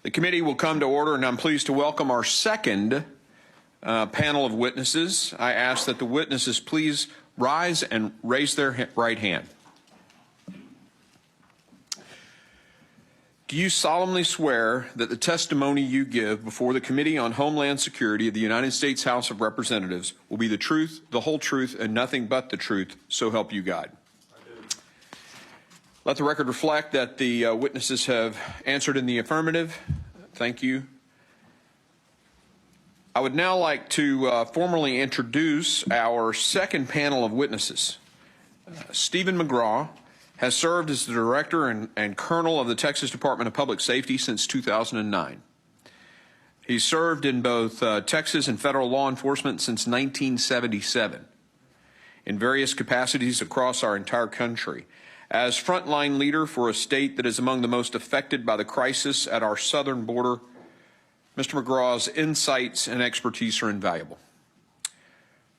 The committee will come to order, and I'm pleased to welcome our second panel of witnesses. I ask that the witnesses please rise and raise their right hand. Do you solemnly swear that the testimony you give before the Committee on Homeland Security of the United States House of Representatives will be the truth, the whole truth, and nothing but the truth, so help you God? Let the record reflect that the witnesses have answered in the affirmative. Thank you. I would now like to formally introduce our second panel of witnesses. Stephen McGraw has served as the Director and Colonel of the Texas Department of Public Safety since 2009. He's served in both Texas and federal law enforcement since 1977 in various capacities across our entire country. As frontline leader for a state that is among the most affected by the crisis at our southern border, Mr. McGraw's insights and expertise are invaluable.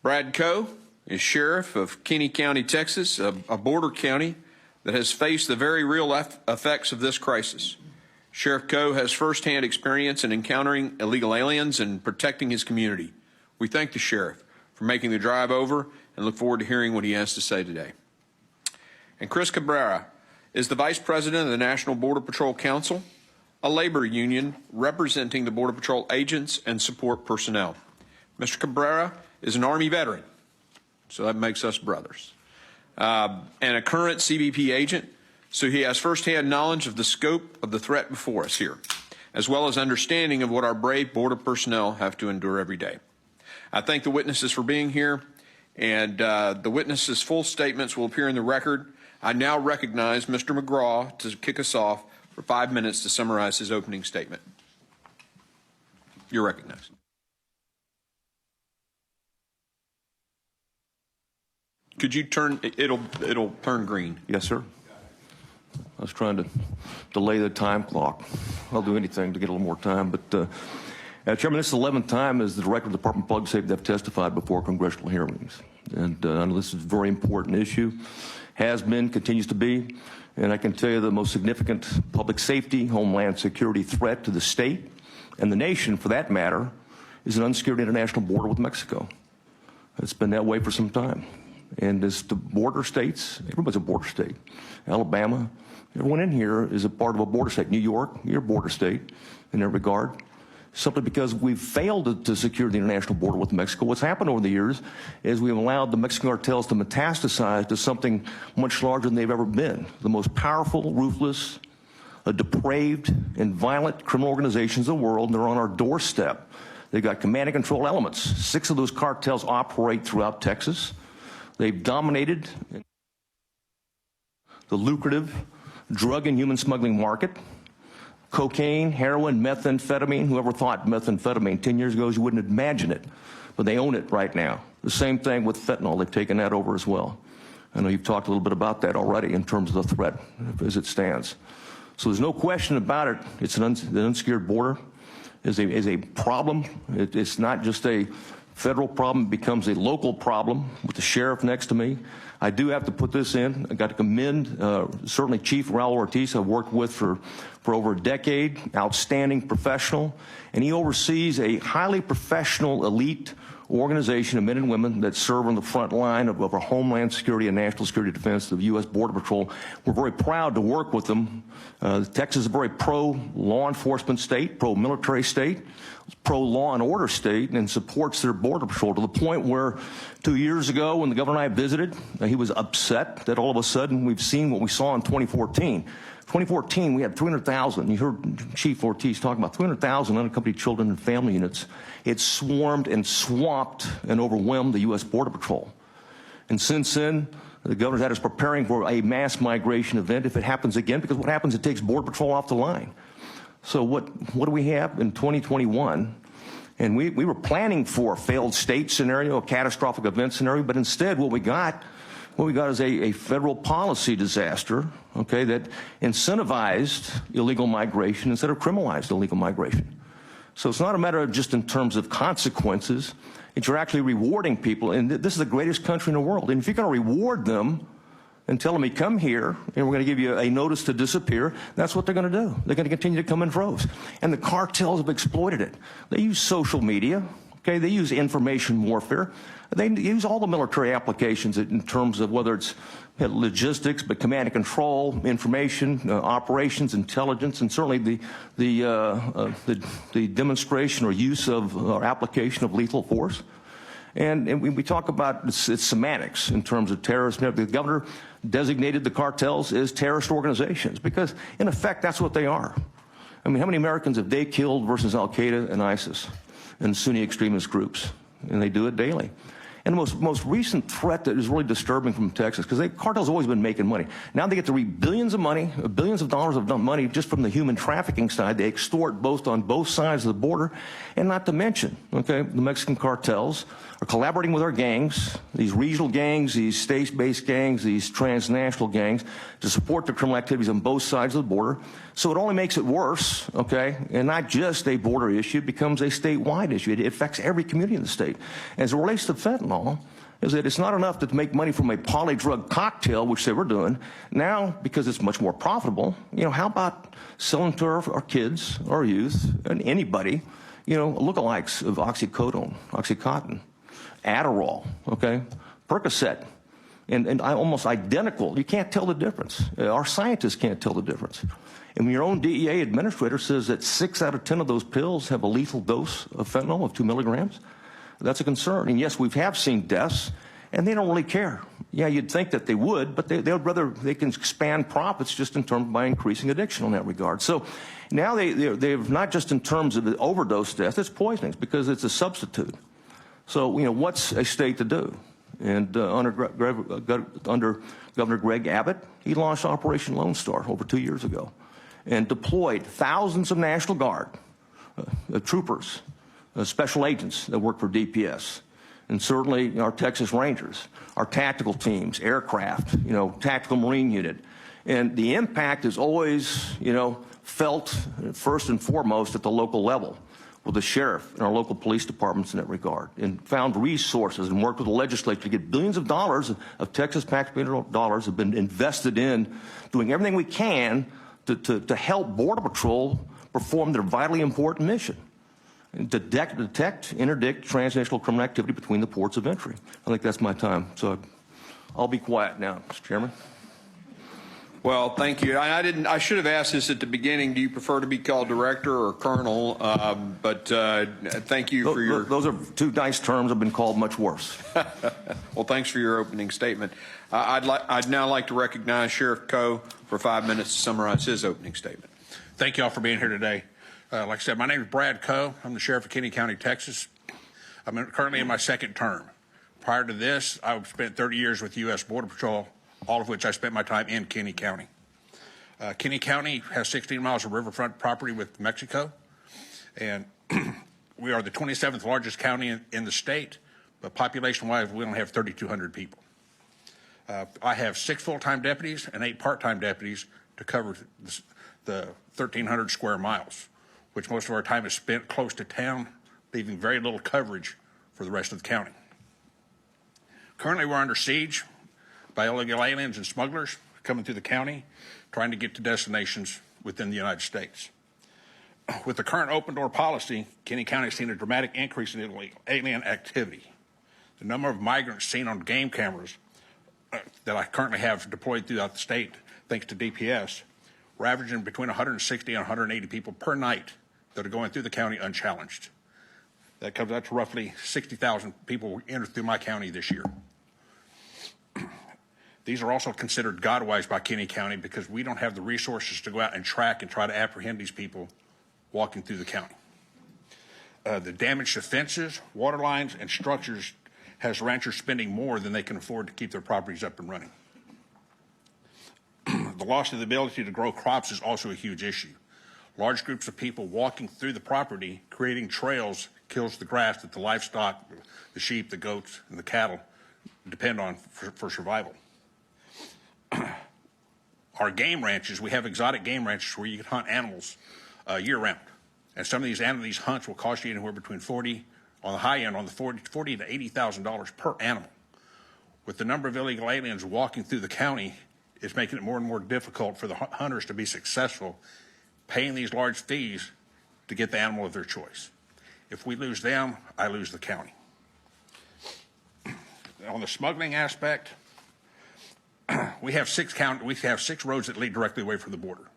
Brad Coe is Sheriff of Kinney County, Texas, a border county that has faced the very real effects of this crisis. Sheriff Coe has firsthand experience in encountering illegal aliens and protecting his community. We thank the Sheriff for making the drive over and look forward to hearing what he has to say today. And Chris Cabrera is the Vice President of the National Border Patrol Council, a labor union representing the Border Patrol agents and support personnel. Mr. Cabrera is an Army veteran, so that makes us brothers, and a current CBP agent, so he has firsthand knowledge of the scope of the threat before us here, as well as understanding of what our brave border personnel have to endure every day. I thank the witnesses for being here, and the witnesses' full statements will appear in the record. I now recognize Mr. McGraw to kick us off for 5 minutes to summarize his opening statement. You're recognized. Could you turn, it'll turn green. Yes, sir. I was trying to delay the time clock. I'll do anything to get a little more time, but Chairman, this is the 11th time as the Director of the Department of Public Safety that I've testified before congressional hearings. And I know this is a very important issue, has been, continues to be, and I can tell you the most significant public safety, homeland security threat to the state and the nation, for that matter, is an unsecured international border with Mexico. It's been that way for some time. And as the border states, everybody's a border state. Alabama, everyone in here is a part of a border state. New York, you're a border state in that regard. Simply because we've failed to secure the international border with Mexico. What's happened over the years is we've allowed the Mexican cartels to metastasize to something much larger than they've ever been. The most powerful, ruthless, depraved, and violent criminal organizations in the world, and they're on our doorstep. They've got command and control elements. 6 of those cartels operate throughout Texas. They've dominated the lucrative drug and human smuggling market. Cocaine, heroin, methamphetamine. Whoever thought methamphetamine 10 years ago, you wouldn't imagine it. But they own it right now. The same thing with fentanyl. They've taken that over as well. I know you've talked a little bit about that already in terms of the threat as it stands. So there's no question about it. It's the unsecured border is a problem. It's not just a federal problem. It becomes a local problem with the sheriff next to me. I do have to put this in. I got to commend certainly Chief Raul Ortiz, I've worked with for over a decade, outstanding professional, and he oversees a highly professional elite organization of men and women that serve on the front line of our homeland security and national security defense of the U.S. Border Patrol. We're very proud to work with them. Texas is a very pro-law enforcement state, pro-military state, pro-law and order state, and supports their Border Patrol to the point where 2 years ago when the governor and I visited, he was upset that all of a sudden we've seen what we saw in 2014. 2014, we had 300,000. You heard Chief Ortiz talking about 300,000 unaccompanied children and family units. It swarmed and swamped and overwhelmed the U.S. Border Patrol. And since then, the governor's had us preparing for a mass migration event if it happens again, because what happens, it takes Border Patrol off the line. So what do we have in 2021? And we were planning for a failed state scenario, a catastrophic event scenario, but instead what we got is a federal policy disaster, okay, that incentivized illegal migration instead of criminalized illegal migration. So it's not a matter of just in terms of consequences. It's you're actually rewarding people, and this is the greatest country in the world. And if you're going to reward them, and tell them, you come here, and we're going to give you a notice to disappear, that's what they're going to do. They're going to continue to come in droves. And the cartels have exploited it. They use social media. Okay, they use information warfare. They use all the military applications in terms of whether it's logistics, but command and control, information, operations, intelligence, and certainly the demonstration or use of or application of lethal force. And we talk about it's semantics in terms of terrorism. The governor designated the cartels as terrorist organizations because, in effect, that's what they are. I mean, how many Americans have they killed versus Al-Qaeda and ISIS and Sunni extremist groups? And they do it daily. And the most recent threat that is really disturbing from Texas, because the cartels have always been making money. Now they get to reap billions of dollars of money just from the human trafficking side. They extort on both sides of the border. And not to mention, okay, the Mexican cartels are collaborating with our gangs, these regional gangs, these state-based gangs, these transnational gangs, to support the criminal activities on both sides of the border. So it only makes it worse, okay? And not just a border issue, it becomes a statewide issue. It affects every community in the state. As it relates to fentanyl, is that it's not enough to make money from a polydrug cocktail, which they were doing. Now, because it's much more profitable, how about selling to our kids, our youth, and anybody, lookalikes of Oxycontin, Adderall, okay, Percocet, and almost identical. You can't tell the difference. Our scientists can't tell the difference. And when your own DEA administrator says that 6 out of 10 of those pills have a lethal dose of fentanyl of 2 milligrams, that's a concern. And yes, we have seen deaths, and they don't really care. Yeah, you'd think that they would, but they'd rather they can expand profits just in terms by increasing addiction in that regard. So now they've not just in terms of the overdose death, it's poisonings because it's a substitute. So, what's a state to do? And under Governor Greg Abbott, he launched Operation Lone Star over 2 years ago and deployed thousands of National Guard troopers, special agents that work for DPS, and certainly our Texas Rangers, our tactical teams, aircraft, tactical Marine unit. And the impact is always, felt first and foremost at the local level, with the sheriff and our local police departments in that regard, and found resources and worked with the legislature to get billions of dollars of Texas taxpayer dollars have been invested in doing everything we can to help Border Patrol perform their vitally important mission, and to detect, interdict transnational criminal activity between the ports of entry. I think that's my time, so I'll be quiet now, Mr. Chairman. Well, thank you. I should have asked this at the beginning. Do you prefer to be called director or colonel? But thank you for your... Those are two nice terms. I've been called much worse. Well, thanks for your opening statement. I'd now like to recognize Sheriff Coe for 5 minutes to summarize his opening statement. Thank you all for being here today. Like I said, my name is Brad Coe. I'm the Sheriff of Kinney County, Texas. I'm currently in my second term. Prior to this, I've spent 30 years with U.S. Border Patrol, all of which I spent my time in Kinney County. Kinney County has 16 miles of riverfront property with Mexico, and we are the 27th largest county in the state, but population-wise, we only have 3,200 people. I have 6 full-time deputies and 8 part-time deputies to cover the 1,300 square miles, which most of our time is spent close to town, leaving very little coverage for the rest of the county. Currently, we're under siege by illegal aliens and smugglers coming through the county, trying to get to destinations within the United States. With the current open door policy, Kinney County has seen a dramatic increase in illegal alien activity. The number of migrants seen on game cameras that I currently have deployed throughout the state, thanks to DPS, we're averaging between 160 and 180 people per night that are going through the county unchallenged. That comes out to roughly 60,000 people entered through my county this year. These are also considered godwise by Kinney County because we don't have the resources to go out and track and try to apprehend these people walking through the county. The damage to fences, water lines, and structures has ranchers spending more than they can afford to keep their properties up and running. The loss of the ability to grow crops is also a huge issue. Large groups of people walking through the property, creating trails, kills the grass that the livestock, the sheep, the goats, and the cattle depend on for survival. Our game ranches, we have exotic game ranches where you can hunt animals year-round. And some of these hunts will cost you anywhere between on the high end, on the $40,000 to $80,000 per animal. With the number of illegal aliens walking through the county, it's making it more and more difficult for the hunters to be successful paying these large fees to get the animal of their choice. If we lose them, I lose the county. On the smuggling aspect, we have six roads that lead directly away from the border,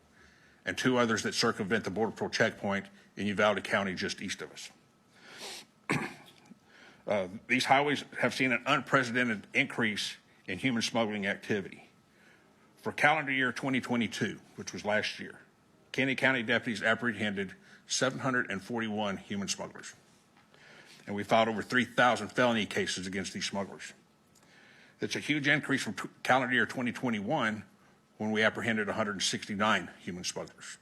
and 2 others that circumvent the Border Patrol checkpoint in Uvalde County just east of us. These highways have seen an unprecedented increase in human smuggling activity. For calendar year 2022, which was last year, Kenny County deputies apprehended 741 human smugglers, and we filed over 3,000 felony cases against these smugglers. That's a huge increase from calendar year 2021, when we apprehended 169 human smugglers.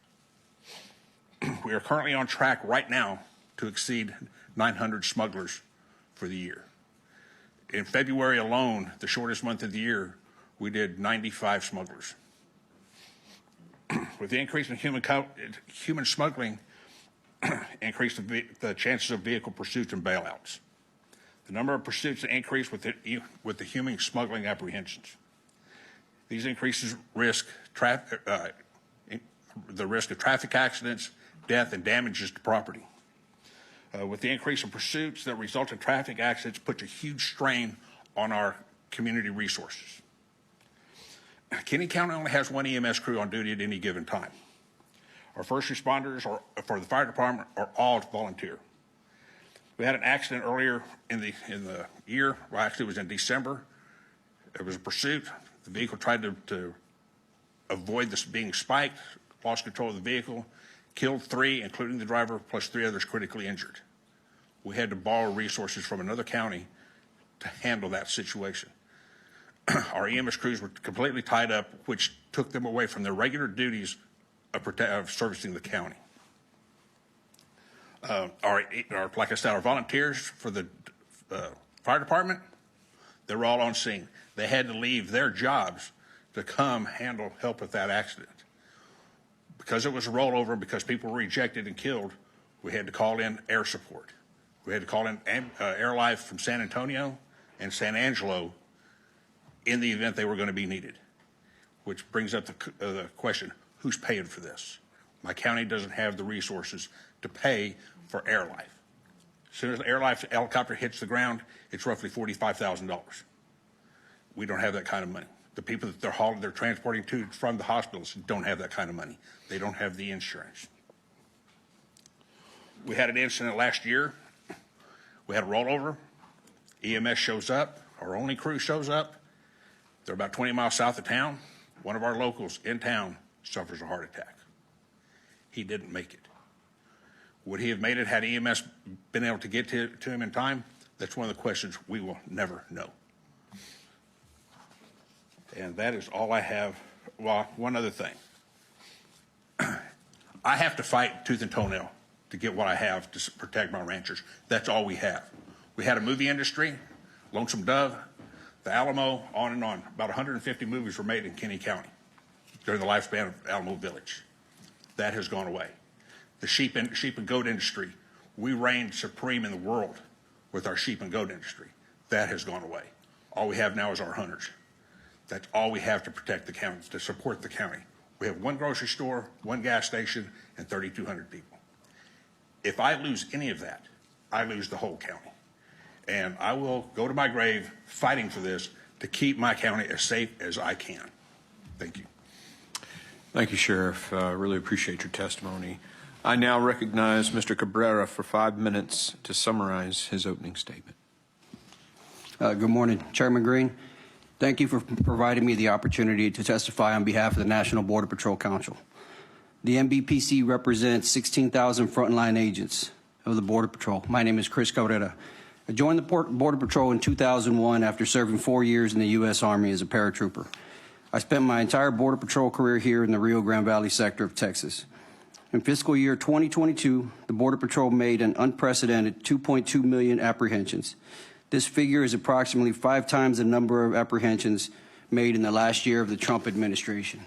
We are currently on track right now to exceed 900 smugglers for the year. In February alone, the shortest month of the year, we did 95 smugglers. With the increase in human smuggling, increased the chances of vehicle pursuits and bailouts. The number of pursuits increased with the human smuggling apprehensions. These increases the risk of traffic accidents, death, and damages to property. With the increase in pursuits that result in traffic accidents, puts a huge strain on our community resources. Kenny County only has 1 EMS crew on duty at any given time. Our first responders for the fire department are all volunteer. We had an accident earlier in the year. Well, actually, it was in December. It was a pursuit. The vehicle tried to avoid this being spiked, lost control of the vehicle, killed 3, including the driver, plus 3 others critically injured. We had to borrow resources from another county to handle that situation. Our EMS crews were completely tied up, which took them away from their regular duties of servicing the county. Like I said, our volunteers for the fire department, they were all on scene. They had to leave their jobs to come help with that accident. Because it was a rollover, because people were ejected and killed, we had to call in air support. We had to call in Air Life from San Antonio and San Angelo in the event they were going to be needed, which brings up the question, who's paying for this? My county doesn't have the resources to pay for Air Life. As soon as the Air Life helicopter hits the ground, it's roughly $45,000. We don't have that kind of money. The people that they're transporting to from the hospitals don't have that kind of money. They don't have the insurance. We had an incident last year. We had a rollover. EMS shows up. Our only crew shows up. They're about 20 miles south of town. One of our locals in town suffers a heart attack. He didn't make it. Would he have made it had EMS been able to get to him in time? That's one of the questions we will never know. And that is all I have. Well, one other thing. I have to fight tooth and toenail to get what I have to protect my ranchers. That's all we have. We had a movie industry, Lonesome Dove, the Alamo, on and on. About 150 movies were made in Kenny County during the lifespan of Alamo Village. That has gone away. The sheep and goat industry, we reigned supreme in the world with our sheep and goat industry. That has gone away. All we have now is our hunters. That's all we have to protect the county, to support the county. We have 1 grocery store, 1 gas station, and 3,200 people. If I lose any of that, I lose the whole county. And I will go to my grave fighting for this to keep my county as safe as I can. Thank you. Thank you, Sheriff. I really appreciate your testimony. I now recognize Mr. Cabrera for 5 minutes to summarize his opening statement. Good morning, Chairman Green. Thank you for providing me the opportunity to testify on behalf of the National Border Patrol Council. The NBPC represents 16,000 frontline agents of the Border Patrol. My name is Chris Cabrera. I joined the Border Patrol in 2001 after serving 4 years in the U.S. Army as a paratrooper. I spent my entire Border Patrol career here in the Rio Grande Valley sector of Texas. In fiscal year 2022, the Border Patrol made an unprecedented 2.2 million apprehensions. This figure is approximately 5 times the number of apprehensions made in the last year of the Trump administration.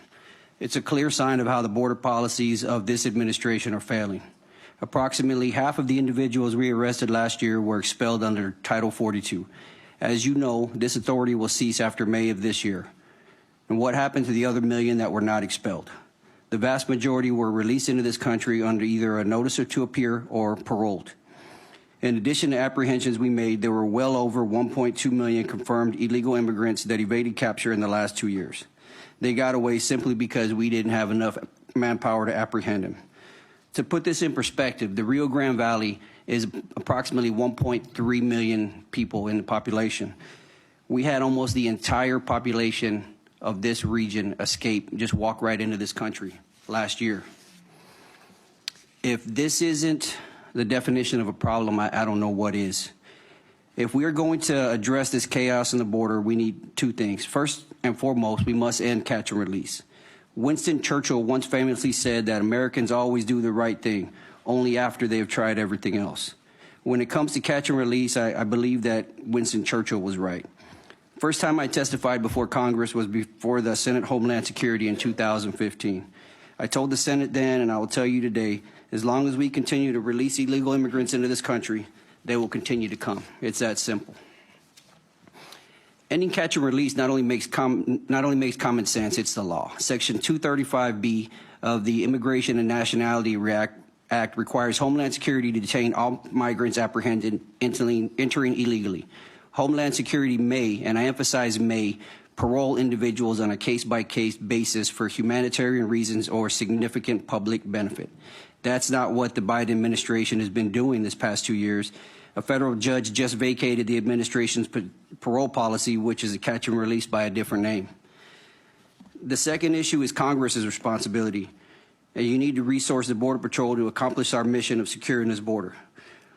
It's a clear sign of how the border policies of this administration are failing. Approximately half of the individuals we arrested last year were expelled under Title 42, As you know, this authority will cease after May of this year. And what happened to the other million that were not expelled? The vast majority were released into this country under either a notice to appear or paroled. In addition to apprehensions we made, there were well over 1.2 million confirmed illegal immigrants that evaded capture in the last 2 years. They got away simply because we didn't have enough manpower to apprehend them. To put this in perspective, the Rio Grande Valley is approximately 1.3 million people in the population. We had almost the entire population of this region escape, just walk right into this country last year. If this isn't the definition of a problem, I don't know what is. If we are going to address this chaos on the border, we need two things. First and foremost, we must end catch and release. Winston Churchill once famously said that Americans always do the right thing, only after they have tried everything else. When it comes to catch and release, I believe that Winston Churchill was right. First time I testified before Congress was before the Senate Homeland Security in 2015. I told the Senate then, and I will tell you today, as long as we continue to release illegal immigrants into this country, they will continue to come. It's that simple. Ending catch and release not only makes common sense, it's the law. Section 235B of the Immigration and Nationality Act requires Homeland Security to detain all migrants apprehended entering illegally. Homeland Security may, and I emphasize may, parole individuals on a case-by-case basis for humanitarian reasons or significant public benefit. That's not what the Biden administration has been doing this past 2 years. A federal judge just vacated the administration's parole policy, which is a catch and release by a different name. The second issue is Congress's responsibility. And you need to resource the Border Patrol to accomplish our mission of securing this border.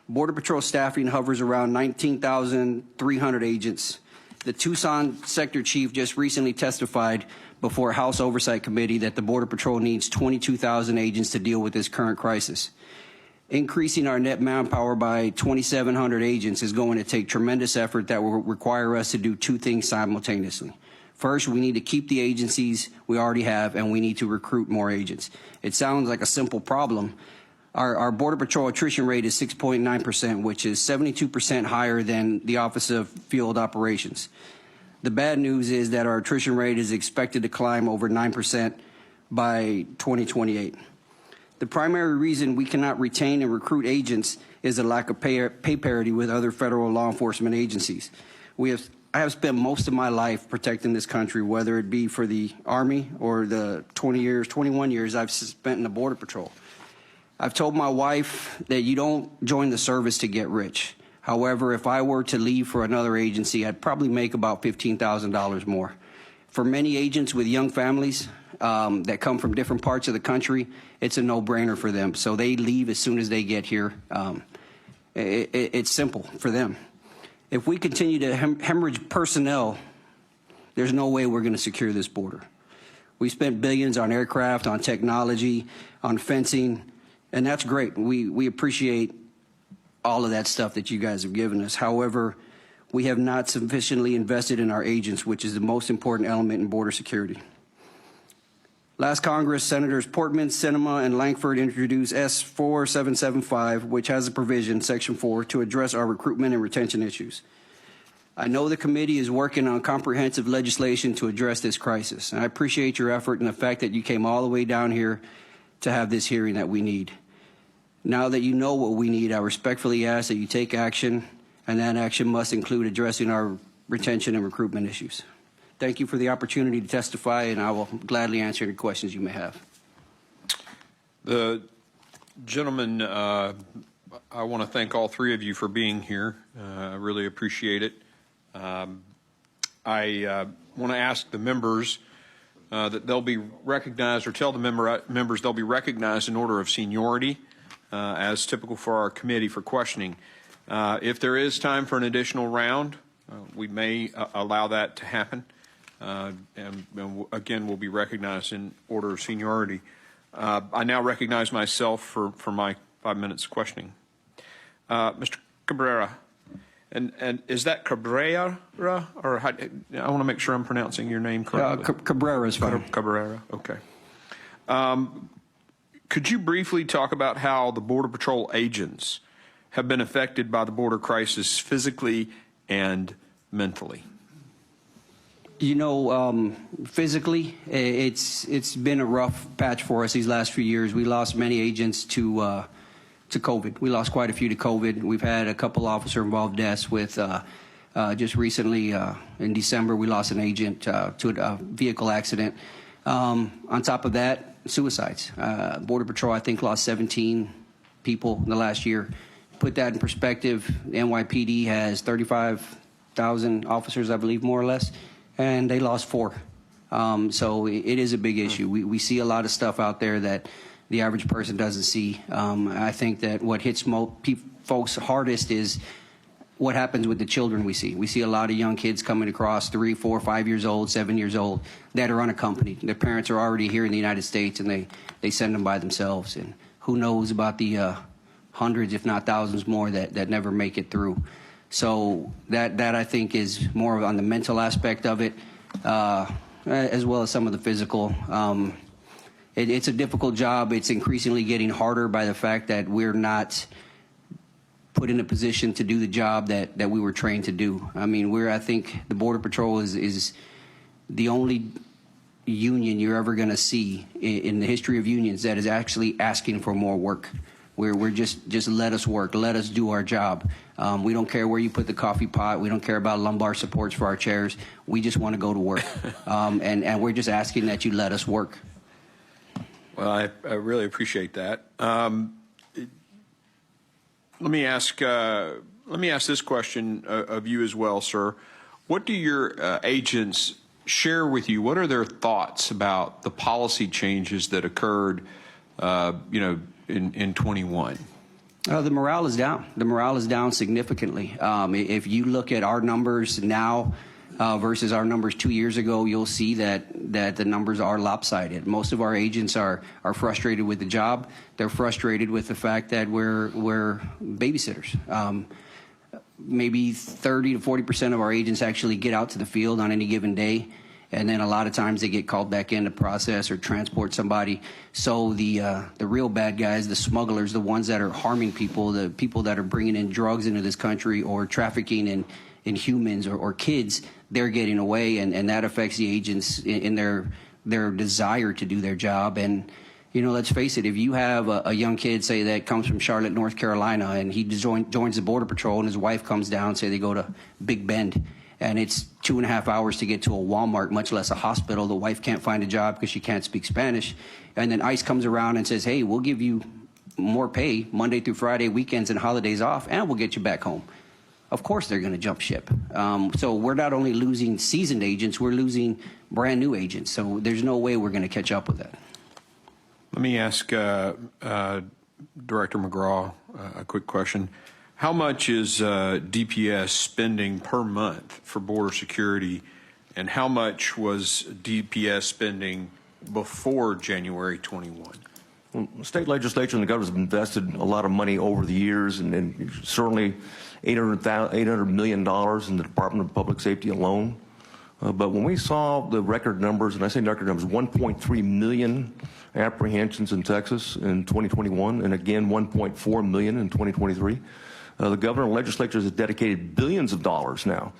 Border Patrol staffing hovers around 19,300 agents. The Tucson sector chief just recently testified before a House Oversight Committee that the Border Patrol needs 22,000 agents to deal with this current crisis. Increasing our net manpower by 2,700 agents is going to take tremendous effort that will require us to do two things simultaneously. First, we need to keep the agencies we already have, and we need to recruit more agents. It sounds like a simple problem. Our Border Patrol attrition rate is 6.9%, which is 72% higher than the Office of Field Operations. The bad news is that our attrition rate is expected to climb over 9% by 2028. The primary reason we cannot retain and recruit agents is a lack of pay parity with other federal law enforcement agencies. I have spent most of my life protecting this country, whether it be for the Army or the 21 years I've spent in the Border Patrol. I've told my wife that you don't join the service to get rich. However, if I were to leave for another agency, I'd probably make about $15,000 more. For many agents with young families that come from different parts of the country, it's a no-brainer for them. So they leave as soon as they get here. It's simple for them. If we continue to hemorrhage personnel, there's no way we're going to secure this border. We spent billions on aircraft, on technology, on fencing, and that's great. We appreciate all of that stuff that you guys have given us. However, we have not sufficiently invested in our agents, which is the most important element in border security. Last Congress, Senators Portman, Sinema, and Lankford introduced S 4775, which has a provision, Section 4, to address our recruitment and retention issues. I know the committee is working on comprehensive legislation to address this crisis, and I appreciate your effort and the fact that you came all the way down here to have this hearing that we need. Now that you know what we need, I respectfully ask that you take action, and that action must include addressing our retention and recruitment issues. Thank you for the opportunity to testify, and I will gladly answer any questions you may have. The gentleman, I want to thank all three of you for being here. I really appreciate it. I want to ask the members that they'll be recognized, or tell the members they'll be recognized in order of seniority, as typical for our committee for questioning. If there is time for an additional round, we may allow that to happen. And again, we'll be recognized in order of seniority. I now recognize myself for my 5 minutes questioning. Mr. Cabrera, and is that Cabrera, or how, I want to make sure I'm pronouncing your name correctly. Cabrera is fine. Cabrera, okay. Could you briefly talk about how the Border Patrol agents have been affected by the border crisis physically and mentally? You know, physically, it's been a rough patch for us these last few years. We lost many agents to COVID. We lost quite a few to COVID. We've had a couple officer-involved deaths with just recently in December, we lost an agent to a vehicle accident. On top of that, suicides. Border Patrol, I think, lost 17 people in the last year. Put that in perspective, NYPD has 35,000 officers, I believe, more or less, and they lost 4. So it is a big issue. We see a lot of stuff out there that the average person doesn't see. I think that what hits folks hardest is what happens with the children we see. We see a lot of young kids coming across 3, 4, 5 years old, 7 years old that are unaccompanied. Their parents are already here in the United States and they send them by themselves. And who knows about the hundreds, if not thousands more that never make it through. So that I think is more on the mental aspect of it, as well as some of the physical. It's a difficult job. It's increasingly getting harder by the fact that we're not put in a position to do the job that we were trained to do. I mean, I think the Border Patrol is the only union you're ever going to see in the history of unions that is actually asking for more work. We're just let us work, let us do our job. We don't care where you put the coffee pot. We don't care about lumbar supports for our chairs. We just want to go to work. And we're just asking that you let us work. Well, I really appreciate that. Let me ask this question of you as well, sir. What do your agents share with you? What are their thoughts about the policy changes that occurred, in 21? The morale is down. The morale is down significantly. If you look at our numbers now versus our numbers 2 years ago, you'll see that the numbers are lopsided. Most of our agents are frustrated with the job. They're frustrated with the fact that we're babysitters. Maybe 30 to 40% of our agents actually get out to the field on any given day, and then a lot of times they get called back in to process or transport somebody. So the real bad guys, the smugglers, the ones that are harming people, the people that are bringing in drugs into this country or trafficking in humans or kids, they're getting away, and that affects the agents in their desire to do their job. And let's face it, if you have a young kid, say, that comes from Charlotte, North Carolina, and he joins the Border Patrol, and his wife comes down, say they go to Big Bend, and it's 2.5 hours to get to a Walmart, much less a hospital. The wife can't find a job because she can't speak Spanish. And then ICE comes around and says, hey, we'll give you more pay Monday through Friday, weekends and holidays off, and we'll get you back home. Of course they're going to jump ship. So we're not only losing seasoned agents, we're losing brand new agents. So there's no way we're going to catch up with that. Let me ask Director McGraw a quick question. How much is DPS spending per month for border security, and how much was DPS spending before January 21? Well, the state legislature and the government have invested a lot of money over the years, and certainly $800 million in the Department of Public Safety alone. But when we saw the record numbers, and I say record numbers, 1.3 million apprehensions in Texas in 2021, and again 1.4 million in 2023. The governor and legislature has dedicated billions of dollars now.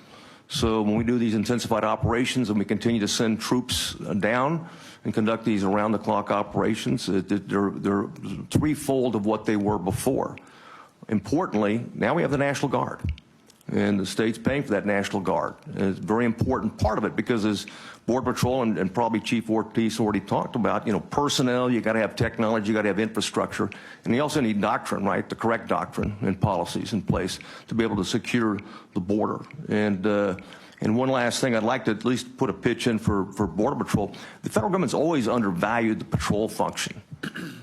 So when we do these intensified operations and we continue to send troops down and conduct these around-the-clock operations, they're threefold of what they were before. Importantly, now we have the National Guard, and the state's paying for that National Guard. And it's a very important part of it because, as Border Patrol and probably Chief Ortiz already talked about, personnel, you got to have technology, you got to have infrastructure, and you also need doctrine, right? The correct doctrine and policies in place to be able to secure the border. And one last thing, I'd like to at least put a pitch in for Border Patrol. The federal government's always undervalued the patrol function.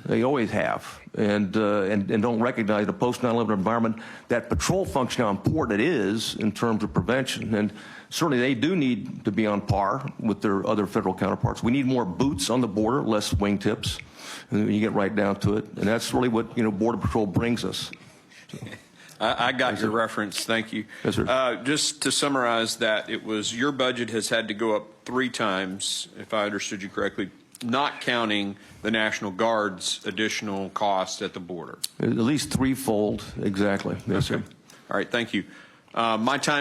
They always have, and don't recognize the post 9/11 environment, that patrol function, how important it is in terms of prevention. And certainly they do need to be on par with their other federal counterparts. We need more boots on the border, less wingtips, and when you get right down to it. And that's really what Border Patrol brings us. So. I got your reference. Thank you. Yes, sir. Just to summarize that, it was your budget has had to go up 3 times, if I understood you correctly, not counting the National Guard's additional cost at the border. At least threefold, exactly. Yes, okay. sir. All right, thank you. My time